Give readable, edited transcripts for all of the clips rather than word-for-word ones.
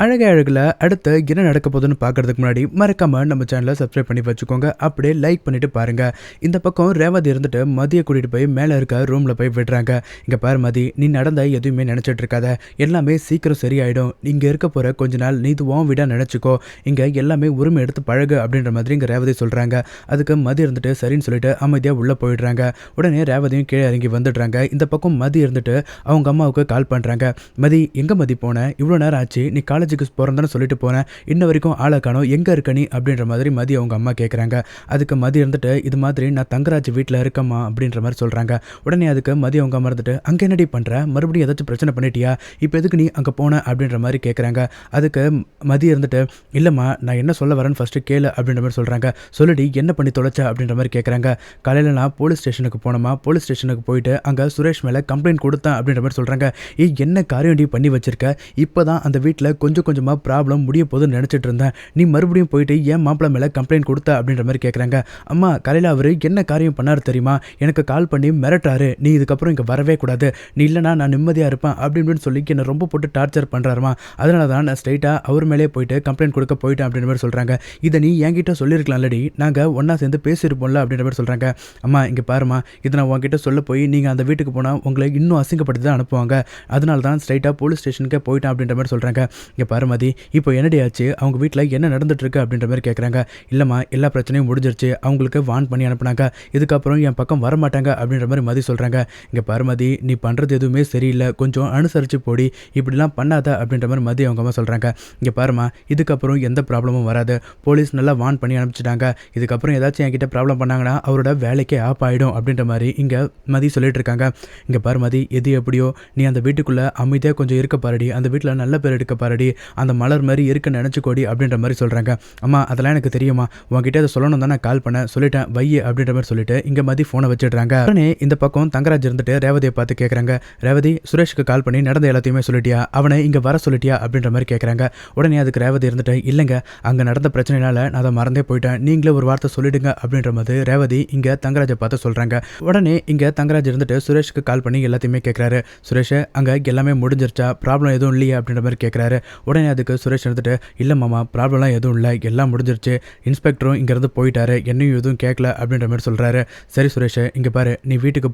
அழகே அழகுல அடுத்து என்ன நடக்க போகுதுன்னு பார்க்கறதுக்கு முன்னாடி மறக்காம நம்ம சேனலை சப்ஸ்கிரைப் பண்ணி வச்சுக்கோங்க. அப்படியே லைக் பண்ணிட்டு பாருங்க. இந்த பக்கம் ரேவதி இருந்துட்டு மதியை கூட்டிட்டு போய் மேலே இருக்க ரூம்ல போய் விடுறாங்க. இங்க பாரு மதி, நீ நடந்த எதுவுமே நினைச்சிட்டு இருக்காத, எல்லாமே சீக்கிரம் சரியாயிடும். இங்க இருக்க போற கொஞ்ச நாள் நீ இதுவும் விட நினைச்சுக்கோ, இங்க எல்லாமே உரிமை எடுத்து பழகு அப்படின்ற மாதிரி இங்க ரேவதி சொல்றாங்க. அதுக்கு மதி இருந்துட்டு சரின்னு சொல்லிட்டு அமைதியா உள்ள போயிடுறாங்க. உடனே ரேவதியும் கீழே இறங்கி வந்துடுறாங்க. இந்த பக்கம் மதி இருந்துட்டு அவங்க அம்மாவுக்கு கால் பண்றாங்க. மதி, எங்க மதி போன? இவ்வளோ நேரம் ஆச்சு, நீ காலேஜுக்கு போறேன்னு சொல்லிட்டு போனேன், இன்ன வரைக்கும் ஆளை காணோம், எங்க இருக்க நீ அப்படின்ற மாதிரி மதி அவங்க அம்மா கேட்குறாங்க. அதுக்கு மதி இருந்துட்டு இது மாதிரி நான் தங்கராஜ் வீட்டில் இருக்கம்மா அப்படின்ற மாதிரி சொல்றாங்க. உடனே அதுக்கு மதி அவங்க அம்மா இருந்துட்டு அங்கே என்னடி பண்ற, மறுபடியும் ஏதாச்சும் பிரச்சனை பண்ணிட்டியா, இப்போ எதுக்கு நீ அங்கே போன அப்படின்ற மாதிரி கேட்குறாங்க. அதுக்கு மதி இருந்துட்டு இல்லைம்மா, நான் என்ன சொல்ல வரேன்னு ஃபர்ஸ்ட்டு கேளு அப்படின்ற மாதிரி சொல்றாங்க. சொல்லுடி, என்ன பண்ணி தொலைச்ச அப்படின்ற மாதிரி கேட்குறாங்க. காலையில் நான் போலீஸ் ஸ்டேஷனுக்கு போனோமா, போலீஸ் ஸ்டேஷனுக்கு போயிட்டு அங்கே சுரேஷ் மேலே கம்ப்ளைண்ட் கொடுத்தேன் அப்படின்ற மாதிரி சொல்றாங்க. என்ன காரியம் பண்ணி வச்சிருக்க, இப்போதான் அந்த வீட்டில் கொஞ்சம் கொஞ்சமாக ப்ராப்ளம் முடிய போதுன்னு நினச்சிட்டு இருந்தேன், நீ மறுபடியும் போயிட்டு ஏன் மாப்பிள்ளை மேலே கம்ப்ளைண்ட் கொடுத்த அப்படின்ற மாதிரி கேட்குறாங்க. அம்மா, காலையில் அவர் என்ன காரியம் பண்ணார் தெரியுமா, எனக்கு கால் பண்ணி மிரட்டாரு, நீ இதுக்கப்புறம் இங்கே வரவே கூடாது, நீ இல்லைனா நான் நிம்மதியாக இருப்பேன் அப்படின்னு சொல்லி என்னை ரொம்ப போட்டு டார்ச்சர் பண்ணுறாருமா, அதனால தான் நான் ஸ்ட்ரைட்டாக அவர் மேலே போயிட்டு கம்ப்ளைண்ட் கொடுக்க போயிட்டேன் அப்படின்ற மாதிரி சொல்கிறாங்க. இதை நீ என்கிட்ட சொல்லியிருக்கலாம்லடி, நாங்கள் ஒன்றா சேர்ந்து பேசியிருப்போம்ல அப்படின்ற மாதிரி சொல்கிறாங்க. அம்மா இங்கே பாருமா, இதை நான் உங்ககிட்ட சொல்ல போய் நீங்கள் அந்த வீட்டுக்கு போனால் உங்களை இன்னும் அசிங்கப்படுத்தி தான் அனுப்புவாங்க, அதனால தான் ஸ்ட்ரைட்டாக போலீஸ் ஸ்டேஷனுக்கே போயிட்டேன் அப்படின்ற மாதிரி சொல்கிறாங்க. இங்கே பாருமதி, இப்போ என்னடி ஆச்சு, அவங்க வீட்டில் என்ன நடந்துட்டு இருக்கு அப்படின்ற மாதிரி கேட்குறாங்க. இல்லைம்மா, எல்லா பிரச்சனையும் முடிஞ்சிருச்சு, அவங்களுக்கு வான் பண்ணி அனுப்புனாங்க, இதுக்கப்புறம் என் பக்கம் வரமாட்டாங்க அப்படின்ற மாதிரி மதி சொல்கிறாங்க. இங்கே பாருமதி, நீ பண்ணுறது எதுவுமே சரியில்லை, கொஞ்சம் அனுசரித்து போடி, இப்படிலாம் பண்ணாத அப்படின்ற மாதிரி மதி அவங்க அம்மா சொல்கிறாங்க. இங்கே பாருமா, இதுக்கப்புறம் எந்த ப்ராப்ளமும் வராது, போலீஸ் நல்லா வான் பண்ணி அனுப்பிச்சிட்டாங்க, இதுக்கப்புறம் ஏதாச்சும் என்கிட்ட ப்ராப்ளம் பண்ணாங்கன்னா அவரோட வேலைக்கே ஆப் ஆகிடும் அப்படின்ற மாதிரி இங்கே மதி சொல்லிட்டு இருக்காங்க. இங்கே பாருமதி, எது எப்படியோ நீ அந்த வீட்டுக்குள்ளே அமைதியாக கொஞ்சம் இருக்க பாருடி, அந்த வீட்டில் நல்ல பேர் எடுக்க பாருடி, அந்த மலர் மாதிரி இருக்க நினச்சிக்கோடி அப்படின்ற மாதிரி சொல்கிறாங்க. அம்மா அதெல்லாம் எனக்கு தெரியுமா, உங்ககிட்ட அதை சொல்லணும் தான் நான் கால் பண்ணேன், சொல்லிட்டேன் வைய அப்படின்ற மாதிரி சொல்லிட்டு இங்கே மதி ஃபோனை வச்சிடுறாங்க. உடனே இந்த பக்கம் தங்கராஜ் இருந்துட்டு ரேவதியை பார்த்து கேட்குறாங்க. ரேவதி, சுரேஷுக்கு கால் பண்ணி நடந்த எல்லாத்தையுமே சொல்லிட்டியா, அவனை இங்கே வர சொல்லிட்டியா அப்படின்ற மாதிரி கேட்குறாங்க. உடனே அதுக்கு ரேவதி இருந்துட்டு இல்லைங்க, அங்கே நடந்த பிரச்சனைனால நான் அதை மறந்தே போயிட்டேன், நீங்களே ஒரு வார்த்தை சொல்லிடுங்க அப்படின்ற மாதிரி ரேவதி இங்கே தங்கராஜை பார்த்து சொல்கிறாங்க. உடனே இங்கே தங்கராஜ் இருந்துட்டு சுரேஷுக்கு கால் பண்ணி எல்லாத்தையுமே கேட்குறாரு. சுரேஷ், அங்கே எல்லாமே முடிஞ்சிருச்சா, ப்ராப்ளம் எதுவும் இல்லையா அப்படின்ற மாதிரி கேட்குறாரு. உடனே அதுக்கு சுரேஷ் இருந்துட்டு இல்லை மாமா, ப்ராப்ளம்லாம் எதுவும் இல்லை, எல்லாம் முடிஞ்சிருச்சு, இன்ஸ்பெக்டரும் இங்கேருந்து போயிட்டாரு, என்னையும் எதுவும் கேட்கல அப்படின்ற மாதிரி சொல்கிறாரு. சரி சுரேஷ், இங்கே பாரு, நீ வீட்டுக்கு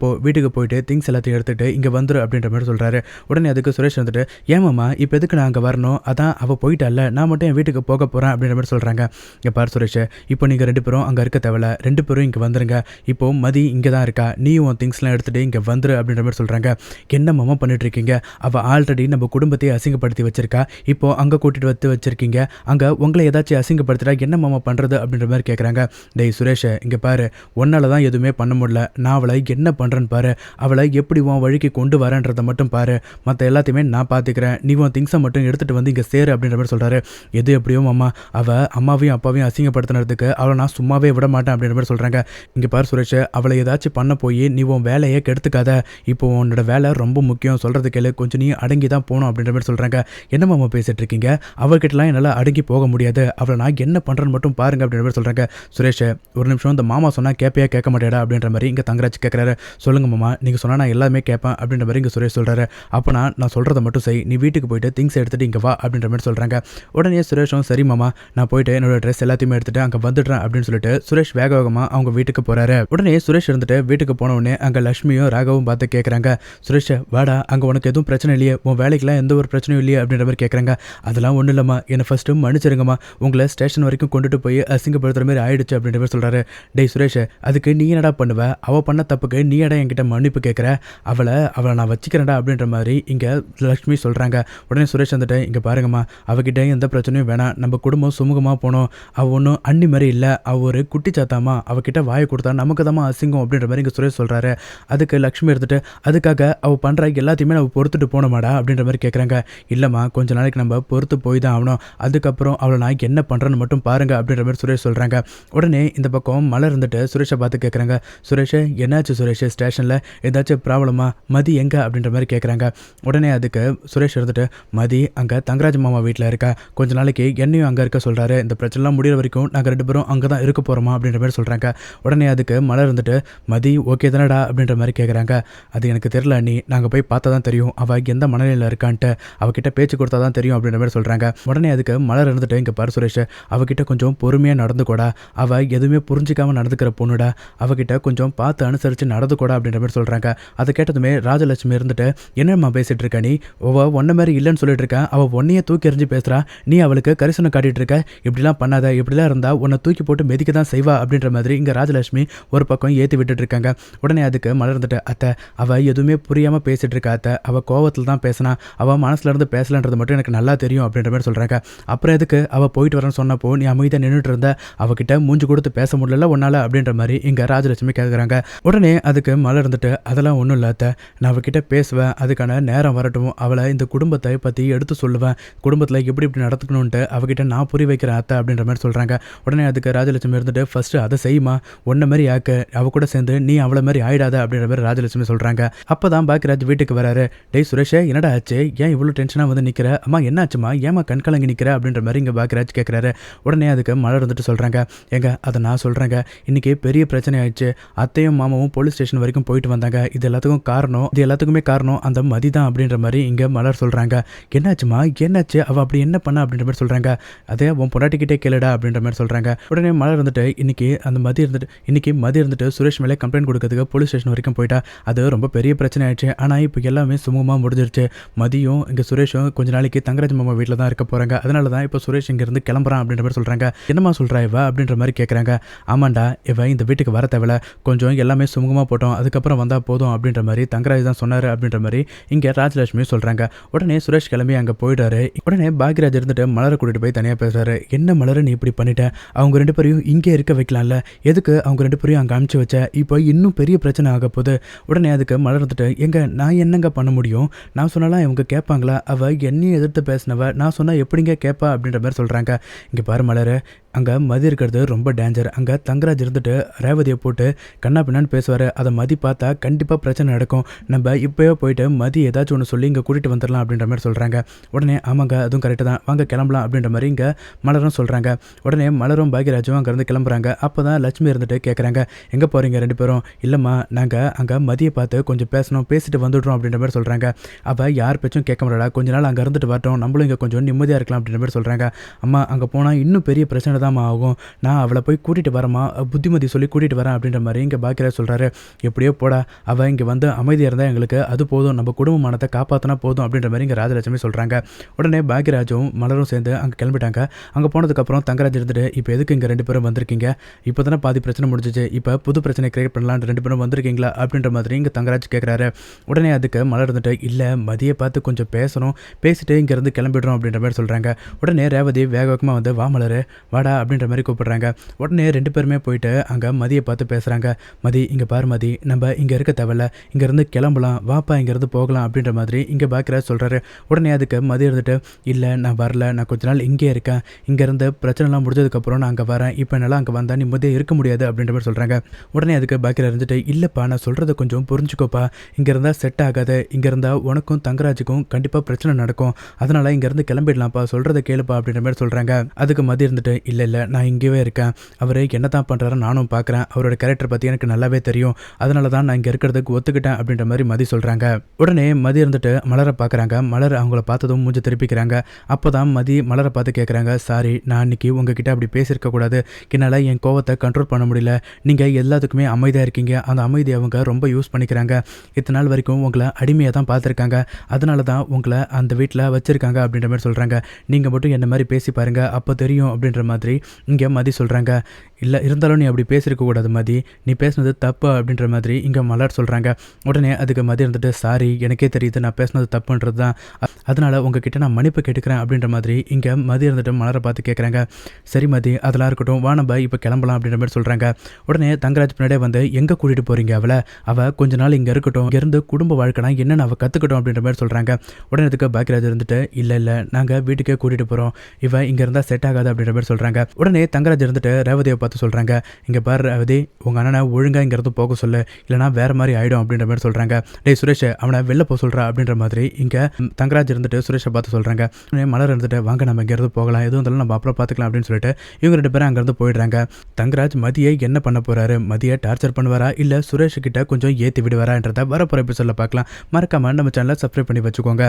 போயிட்டு திங்ஸ் எல்லாத்தையும் எடுத்துகிட்டு இங்கே வந்துரு அப்படின்ற மாதிரி சொல்கிறாரு. உடனே அதுக்கு சுரேஷ் வந்துட்டு ஏன் மாமா இப்போ எதுக்கு நான் அங்கே வரணும், அதான் அவள் போயிட்டால, நான் மட்டும் என் வீட்டுக்கு போக போகிறேன் அப்படின்ற மாதிரி சொல்கிறாங்க. இங்கே பாரு சுரேஷ், இப்போ நீங்கள் 2 பேரும் அங்கே இருக்க தேவையில்ல, 2 பேரும் இங்கே வந்துருங்க, இப்போ மதி இங்கே தான் இருக்கா, நீயும் உன் திங்ஸ்லாம் எடுத்துகிட்டு இங்கே வந்துரு அப்படின்ற மாதிரி சொல்கிறாங்க. என்ன மாமா பண்ணிட்டு இருக்கீங்க, அவள் ஆல்ரெடி நம்ம குடும்பத்தையே அசிங்கப்படுத்தி வச்சிருக்கா, இப்போ அங்கே கூட்டிகிட்டு வச்சிருக்கீங்க, அங்கே உங்களை ஏதாச்சும் அசிங்கப்படுத்திட்டா என்ன மாமா பண்ணுறது அப்படின்ற மாதிரி கேட்குறாங்க. டேய் சுரேஷ், இங்கே பாரு, உன்னால தான் எதுவுமே பண்ண முடியல, நான் அவளை என்ன பண்ணுறேன்னு பாரு, அவளை எப்படி உன் வழிக்கு கொண்டு வரேன்றதை மட்டும் பாரு, மற்ற எல்லாத்தையுமே நான் பார்த்துக்கிறேன், நீ உன் திங்ஸை மட்டும் எடுத்துகிட்டு வந்து இங்கே சேரு அப்படின்ற மாதிரி சொல்கிறாரு. எது எப்படியோ மாமா, அவள் அம்மாவையும் அப்பாவையும் அசிங்கப்படுத்தினதுக்கு அவளை நான் சும்மாவே விட மாட்டேன் அப்படின்ற மாதிரி சொல்கிறாங்க. இங்கே பாரு சுரேஷ், அவளை ஏதாச்சும் பண்ண போய் நீ உன் வேலையை கெடுத்துக்காத, இப்போ உன்னோட வேலை ரொம்ப முக்கியம், சொல்கிறது கேளு, கொஞ்சம் நீ அடங்கி தான் போகணும் அப்படின்ற மாதிரி சொல்கிறாங்க. என்ன மாமா பேசிட்டு இருக்கீங்க, அவகிட்டலாம் என்னால் அடங்கி போக முடியாது, அவளை நான் என்ன பண்ணுறேன்னு மட்டும் பாருங்க அப்படின்ற மாதிரி சொல்கிறாங்க. சுரேஷ், ஒரு நிமிஷம், இந்த மாமா சொன்னால் கேட்பையா கேட்க மாட்டேடா அப்படின்ற மாதிரி இங்கே தங்கராஜ் கேட்குறாரு. சொல்லுங்க மாமா, நீங்கள் சொன்னால் நான் எல்லாமே கேட்பேன் அப்படின்ற மாதிரி இங்கே சுரேஷ் சொல்கிறாரு. அப்போ நான் சொல்கிறத மட்டும் செய், நீ வீட்டுக்கு போயிட்டு திங்ஸ் எடுத்துகிட்டு இங்கே வா அப்படின்ற மாதிரி சொல்கிறாங்க. உடனே சுரேஷும் சரி மாமா, நான் போயிட்டு என்னோட ட்ரெஸ் எல்லாத்தையுமே எடுத்துகிட்டு அங்கே வந்துடுறேன் அப்படின்னு சொல்லிட்டு சுரேஷ் வேகமாக அவங்க வீட்டுக்கு போகிறாரு. உடனே சுரேஷ் இருந்துட்டு வீட்டுக்கு போனவுடனே அங்கே லட்சுமியும் ராகவும் பார்த்து கேட்குறாங்க. சுரேஷ் வாடா, அங்கே உனக்கு எதுவும் பிரச்சனை இல்லையே, உன் வேலைக்கெல்லாம் எந்த ஒரு பிரச்சனையும் இல்லையே அப்படின்ற மாதிரி கேட்குறாங்க. அதெல்லாம் ஒன்றும் இல்லைம்மா, என்னை ஃபஸ்ட்டு மன்னிச்சிருங்கம்மா, உங்களை ஸ்டேஷன் வரைக்கும் கொண்டுட்டு போய் அசிங்கப்படுத்துகிற மாதிரி ஆயிடுச்சு அப்படின்ற மாதிரி சொல்கிறாரு. டேய் சுரேஷ், அதுக்கு நீ என்னடா பண்ணுவ, அவள் பண்ண தப்புக்கு நீ இடம் என்கிட்ட மன்னிப்பு கேட்குற, அவளை நான் வச்சுக்கிறேன்டா அப்படின்ற மாதிரி இங்கே லட்சுமி சொல்கிறாங்க. உடனே சுரேஷ் வந்துட்டு இங்கே பாருங்கம்மா, அவகிட்ட எந்த பிரச்சனையும் வேணாம், நம்ம குடும்பம் சுமூகமாக போனோம், அவள் ஒன்றும் அண்ணி மாதிரி இல்லை, அவள் ஒரு குட்டி சாத்தாமா, அவகிட்ட வாயை கொடுத்தா நமக்கு தான் அசிங்கம் அப்படின்ற மாதிரி இங்கே சுரேஷ் சொல்கிறாரு. அதுக்கு லட்சுமி எடுத்துட்டு அதுக்காக அவள் பண்ணுற எல்லாத்தையுமே நம்ம பொறுத்துட்டு போனோமாடா அப்படின்ற மாதிரி கேட்குறாங்க. இல்லைம்மா, கொஞ்ச நாளைக்கு நம்ம பொறுத்து போய் தான் ஆகணும், அதுக்கப்புறம் அவளை நான் என்ன பண்ணுறேன்னு மட்டும் பாருங்க அப்படின்ற மாதிரி சுரேஷ் சொல்கிறாங்க. உடனே இந்த பக்கம் மலர் இருந்துட்டு சுரேஷை பார்த்து கேட்குறாங்க. சுரேஷ், என்னாச்சு சுரேஷ், ஸ்டேஷனில் ஏதாச்சும் ப்ராப்ளமா, மதி எங்கே அப்படின்ற மாதிரி கேட்குறாங்க. உடனே அதுக்கு சுரேஷ் இருந்துட்டு மதி அங்கே தங்கராஜ் மாமா வீட்டில் இருக்கா, கொஞ்ச நாளைக்கு என்னையும் அங்கே இருக்க சொல்கிறாரு, இந்த பிரச்சனைலாம் முடிகிற வரைக்கும் நாங்கள் 2 பேரும் அங்கே தான் இருக்க போகிறோமா அப்படின்ற மாதிரி சொல்கிறாங்க. உடனே அதுக்கு மலர் இருந்துட்டு மதி ஓகே தானடா அப்படின்ற மாதிரி கேட்குறாங்க. அது எனக்கு தெரியல, நீ நாங்கள் போய் பார்த்தா தான் தெரியும் அவள் எந்த மனநிலையில் இருக்கான்ட்டு, அவகிட்ட பேச்சு கொடுத்தா தான் தெரியும் தெரியும் அப்படின்ற மாதிரி சொல்கிறாங்க. உடனே அதுக்கு மலர் இருந்துட்டு இங்கே பாரு சுரேஷ், அவகிட்ட கொஞ்சம் பொறுமையாக நடந்துக்கூடா, அவள் எதுவுமே புரிஞ்சிக்காம நடந்துக்கிற பொண்ணுடா, அவகிட்ட கொஞ்சம் பார்த்து அனுசரித்து நடந்துக்கூடா அப்படின்ற மாதிரி சொல்கிறாங்க. அதை கேட்டதுமே ராஜலட்சுமி இருந்துட்டு என்னம்மா பேசிகிட்டு இருக்க, நீ அவள் ஒன்றை மாதிரி இல்லைன்னு சொல்லிட்டு இருக்கா, அவள் ஒன்னையே தூக்கி எறிஞ்சு பேசுகிறா, நீ அவளுக்கு கரிசனம் காட்டிகிட்டு இருக்க, இப்படிலாம் பண்ணாத, இப்படிலாம் இருந்தால் உன்னை தூக்கி போட்டு மெதிக்க தான் செய்வா அப்படின்ற மாதிரி இங்கே ராஜலட்சுமி ஒரு பக்கம் ஏற்றி விட்டுட்டு இருக்காங்க. உடனே அதுக்கு மலர்ந்துட்டு அத்தை, அவள் எதுவுமே புரியாமல் பேசிகிட்டு இருக்கா அத்தை, அவள் கோவத்தில் தான் பேசினா, அவள் மனசுல இருந்து பேசலன்றது மட்டும் எனக்கு நல்லா தெரியும் அப்படின்ற மாதிரி சொல்கிறாங்க. அப்புறம் எதுக்கு அவள் போயிட்டு வரேன்னு சொன்னப்போ நீ அமைதியாக நின்றுட்டு இருந்த, அவகிட்ட மூஞ்சி கொடுத்து பேச முடியல உன்னால அப்படின்ற மாதிரி இங்கே ராஜலட்சுமி கேட்குறாங்க. உடனே அதுக்கு மலர் இருந்துட்டு அதெல்லாம் ஒன்றும் இல்லை அத்தை, நான் அவகிட்ட பேசுவேன், அதுக்கான நேரம் வரட்டும், அவளை இந்த குடும்பத்தை பற்றி எடுத்து சொல்லுவேன், குடும்பத்தில் எப்படி இப்படி நடத்துக்கணுன்ட்டு அவகிட்ட நான் புரி வைக்கிறேன் அத்தை அப்படின்ற மாதிரி சொல்கிறாங்க. உடனே அதுக்கு ராஜலட்சுமி இருந்துட்டு ஃபஸ்ட்டு அதை செய்யுமா, ஒன்றை மாதிரி ஆக்க, அவ கூட சேர்ந்து நீ அவளை மாதிரி ஆயிடாத அப்படின்ற மாதிரி ராஜலட்சுமி சொல்கிறாங்க. அப்போ தான் பாக்கியராஜ் வீட்டுக்கு வராரு. டேய் சுரேஷே, என்னடா ஆச்சு, ஏன் இவ்வளோ டென்ஷனாக வந்து நிற்கிற, அம்மா என்ன ஆச்சுமா, ஏமா கண் கலங்கி நிற்கிற அப்படின்ற மாதிரி இங்கே பாக்கியராஜ் கேட்குறாரு. உடனே அதுக்கு மலர் இருந்துட்டு சொல்கிறாங்க, ஏங்க அதை நான் சொல்கிறேங்க, இன்றைக்கி பெரிய பிரச்சனை ஆயிடுச்சு, அத்தையும் மாமாவும் போலீஸ் ஸ்டேஷன் வரைக்கும் போயிட்டு வந்தாங்க, இது எல்லாத்துக்குமே காரணம் அந்த மதி தான் அப்படின்ற மாதிரி இங்கே மலர் சொல்கிறாங்க. என்னாச்சுமா, என்னாச்சு, அவள் அப்படி என்ன பண்ணா அப்படின்ற மாதிரி சொல்கிறாங்க. அதே உன் பொண்டாட்டிக்கிட்டே கேளுடா அப்படின்ற மாதிரி சொல்கிறாங்க. உடனே மலர் இருந்துட்டு இன்னைக்கு மதி இருந்துட்டு சுரேஷ் மேலே கம்ப்ளைண்ட் கொடுக்கறதுக்கு போலீஸ் ஸ்டேஷன் வரைக்கும் போயிட்டா, அது ரொம்ப பெரிய பிரச்சனை ஆயிடுச்சு, ஆனால் இப்போ எல்லாமே சுமூகமாக முடிஞ்சிருச்சு, மதியும் இங்கே சுரேஷும் கொஞ்ச நாளைக்கு தங்கராஜ் மாமா வீட்டில் தான் இருக்க போகிறாங்க, அதனால தான் இப்போ சுரேஷ் இங்கேருந்து கிளம்புறான் அப்படின்ற மாதிரி சொல்கிறாங்க. என்னம்மா சொல்கிறா இவ அப்படின்ற மாதிரி கேட்குறாங்க. ஆமாண்டா, இவன் இந்த வீட்டுக்கு வர தேவையில்ல, கொஞ்சம் எல்லாமே சுமூகமாக போட்டோம், அதுக்கப்புறம் வந்தால் போதும் அப்படின்ற மாதிரி தங்கராஜ் தான் சொன்னார் அப்படின்ற மாதிரி இங்கே ராஜலட்சுமி சொல்கிறாங்க. உடனே சுரேஷ் கிளம்பி அங்கே போயிட்டாரு. உடனே பாக்யராஜ் இருந்துட்டு மலரை கூட்டிகிட்டு போய் தனியாக பேசுகிறாரு. என்ன மலரை நீ இப்படி பண்ணிட்ட, அவங்க ரெண்டு பேரையும் இங்கே இருக்க வைக்கலாம்ல, எதுக்கு அவங்க ரெண்டு பேரையும் அங்கே அனுப்பிச்சு வச்ச, இப்போ இன்னும் பெரிய பிரச்சனை ஆக போகுது. உடனே அதுக்கு மலர் இருந்துட்டு எங்க நான் என்னங்க பண்ண முடியும், நான் சொன்னாலாம் இவங்க கேட்பாங்களா, அவள் என்னையும் எதிர்த்து பேசினவ, நான் சொன்னால் எப்படிங்க கேட்பா அப்படின்ற மாதிரி சொல்கிறாங்க. இங்கே பாரு மலர், அங்கே மதி இருக்கிறது ரொம்ப டேஞ்சர், அங்கே தங்கராஜ் இருந்துட்டு ரேவதியை போட்டு கண்ணா பின்னான்னு பேசுவார், அதை மதி பார்த்தா கண்டிப்பாக பிரச்சனை நடக்கும், நம்ம இப்போயே போயிட்டு மதி ஏதாச்சும் ஒன்று சொல்லி இங்கே கூட்டிகிட்டு வந்துடலாம் அப்படின்ற மாதிரி சொல்கிறாங்க. உடனே ஆமாங்க அதுவும் கரெக்டு தான், வாங்க கிளம்பலாம் அப்படின்ற மாதிரி இங்கே மலரும் சொல்கிறாங்க. உடனே மலரும் பாக்யராஜும் அங்கேருந்து கிளம்புறாங்க. அப்போ தான் லட்சுமி இருந்துட்டு கேட்குறாங்க, எங்கே போகிறீங்க ரெண்டு பேரும், இல்லைம்மா நாங்கள் அங்கே மதியை பார்த்து கொஞ்சம் பேசிட்டு வந்துடுறோம் அப்படின்ற மாதிரி சொல்கிறாங்க. அவள் யார் பேச்சும் கேட்க முடியல, கொஞ்ச நாள் அங்கே இருந்துட்டு வரட்டும், நம்மளும் இங்கே கொஞ்சம் நிம்மதியாக இருக்கலாம் அப்படின்ற மாதிரி சொல்கிறாங்க. அம்மா அங்கே போனால் இன்னும் பெரிய பிரச்சனை தான் ஆகும், நான் அவளை போய் கூட்டிகிட்டு வரமா, புத்திமதி சொல்லி கூட்டிகிட்டு வரேன் அப்படின்ற மாதிரி இங்கே பாக்யராஜ் சொல்கிறாரு. எப்படியோ போடா, அவள் இங்கே வந்து அமைதியாக இருந்தால் எங்களுக்கு அது போதும், நம்ம குடும்பமானத்தை காப்பாற்றினா போதும் அப்படின்ற மாதிரி இங்கே ராஜலட்சுமி சொல்கிறாங்க. உடனே பாக்யராஜும் மலரும் சேர்ந்து அங்கே கிளம்பிட்டாங்க. அங்கே போனதுக்கப்புறம் தங்கராஜ் இருந்துட்டு இப்போ எதுக்கு இங்கே ரெண்டு பேரும் வந்திருக்கீங்க, இப்போ தானே பாதி பிரச்சனை முடிஞ்சிச்சு, இப்போ புது பிரச்சனை கிரியேட் பண்ணலான்னு ரெண்டு பேரும் வந்திருக்கீங்களா அப்படின்ற மாதிரி இங்கே தங்கராஜ் கேட்குறாரு. உடனே அதுக்கு மலர் இருந்துட்டு இல்லை மதியை பார்த்து கொஞ்சம் பேசணும், பேசிட்டு இங்கேருந்து கிளம்பிடுறோம் அப்படின்ற மாதிரி சொல்கிறாங்க. உடனே ரேவதி வேகமாக வந்து வா மலர் வாடா அப்படின்ற மாதிரி கூப்பிடுறாங்க. உடனே ரெண்டு பேருமே போயிட்டு அங்கே மதியை பார்த்து பேசுகிறாங்க. மதி இங்கே பாரு மதி, நம்ம இங்கே இருக்க தேவையில்ல, இங்கேருந்து கிளம்பலாம், வாப்பா இங்கேருந்து போகலாம் அப்படின்ற மாதிரி இங்கே பாக்யராஜ் சொல்கிறாரு. உடனே அதுக்கு மதி இருந்துட்டு இல்லை நான் வரல, நான் கொஞ்ச நாள் இங்கே இருக்கேன், இங்கேருந்து பிரச்சனைலாம் முடிஞ்சதுக்கப்புறம் நான் அங்கே வரேன், இப்போ என்னால் அங்கே வந்தால் நிம்மதியாக இருக்க முடியாது அப்படின்ற மாதிரி சொல்கிறாங்க. உடனே அதுக்கு பாக்யராஜ் இருந்துட்டு இல்லைப்பா நான் சொல்கிறத கொஞ்சம் புரிஞ்சுக்கோப்பா, இங்கே இருந்தால் செட் ஆகாது, இங்கே இருந்தால் உனக்கும் தங்கராஜுக்கும் கண்டிப்பாக பிரச்சனை நடக்கும், அதனால் இங்கேருந்து கிளம்பிடலாம்ப்பா, சொல்கிறத கேளுப்பா அப்படின்ற மாதிரி சொல்கிறாங்க. அதுக்கு மதி இருந்துட்டு இல்லை நான் இங்கேயே இருக்கேன், அவர் என்ன தான் பண்ணுறாரு நானும் பார்க்குறேன், அவரோட கேரக்டர் பற்றி எனக்கு நல்லாவே தெரியும், அதனால தான் நான் இங்கே இருக்கிறதுக்கு ஒத்துக்கிட்டேன் அப்படின்ற மாதிரி மதி சொல்கிறாங்க. உடனே மதி இருந்துட்டு மலரை பார்க்குறாங்க. மலர் அவங்கள பார்த்ததும் மூஞ்சி திருப்பிக்கிறாங்க. அப்போ தான் மதி மலரை பார்த்து கேட்குறாங்க, சாரி நான் அன்றைக்கி உங்ககிட்ட அப்படி பேசியிருக்கக்கூடாது, என்னால் என் கோவத்தை கண்ட்ரோல் பண்ண முடியல, நீங்கள் எல்லாத்துக்குமே அமைதியாக இருக்கீங்க, அந்த அமைதியை அவங்க ரொம்ப யூஸ் பண்ணிக்கிறாங்க, இத்தனை நாள் வரைக்கும் உங்களை அடிமையாக தான் பார்த்துருக்காங்க, அதனால தான் உங்களை அந்த வீட்டில் வச்சுருக்காங்க அப்படின்ற மாதிரி சொல்கிறாங்க. நீங்கள் மட்டும் என்ன மாதிரி பேசி பாருங்கள் அப்போ தெரியும் அப்படின்ற மாதிரி இங்கே மதி சொல்கிறாங்க. இல்லை இருந்தாலும் நீ அப்படி பேசியிருக்கக்கூடாது மதி, நீ பேசுனது தப்பு அப்படின்ற மாதிரி இங்கே மலர் சொல்கிறாங்க. உடனே அதுக்கு மதி இருந்துட்டு சாரி எனக்கே தெரியுது நான் பேசுனது தப்புன்றது தான், அதனால் உங்ககிட்ட நான் மன்னிப்பு கேட்டுக்கிறேன் அப்படின்ற மாதிரி இங்கே மதி இருந்துட்டு மலரை பார்த்து கேட்குறாங்க. சரி மதி அதெல்லாம் இருக்கட்டும், வா நம்ம இப்போ கிளம்பலாம் அப்படின்ற மாதிரி சொல்கிறாங்க. உடனே தங்கராஜ் பின்னாடியே வந்து எங்கே கூட்டிகிட்டு போகிறீங்க அவள் கொஞ்ச நாள் இங்கே இருக்கட்டும், இங்கேருந்து குடும்ப வாழ்க்கைனா என்னென்னு அவள் கற்றுக்கட்டும் அப்படின்ற மாதிரி சொல்கிறாங்க. உடனே அதுக்கு பாக்யராஜ் இருந்துட்டு இல்லை நாங்கள் வீட்டுக்கே கூட்டிகிட்டு போகிறோம், இவன் இங்கே இருந்தால் செட் ஆகாது அப்படின்ற மாதிரி சொல்கிறாங்க. உடனே தங்கராஜ் இருந்துட்டு ரேவதியை பார்த்து சொல்கிறாங்க, இங்கே பாரு ரேவதி உங்கள் அண்ணனை ஒழுங்காக இங்கேருந்து போக சொல்லு, இல்லைனா வேறு மாதிரி ஆகிடும் அப்படின்ற மாதிரி சொல்கிறாங்க. டேய் சுரேஷ் அவனை வெளில போக சொல்கிறா அப்படின்ற மாதிரி இங்கே தங்கராஜ் இருந்துட்டு சுரேஷை பார்த்து சொல்கிறாங்க. மலர் இருந்துட்டு வாங்க நம்ம இங்கேருந்து போகலாம், எதுவும் இருந்தாலும் நம்ம அப்புறம் பார்த்துக்கலாம் அப்படின்னு சொல்லிட்டு இவங்க ரெண்டு பேரும் அங்கேருந்து போயிடுறாங்க. தங்கராஜ் மதியை என்ன பண்ண போகிறாரு, மதியை டார்ச்சர் பண்ணுவாரா இல்லை சுரேஷ் கிட்ட கொஞ்சம் ஏற்றி விடுவாரான்றதை வரப்போகிற எபிசோடில் பார்க்கலாம். மறக்காம நம்ம சேனலை சப்ஸ்கிரைப் பண்ணி வச்சுக்கோங்க.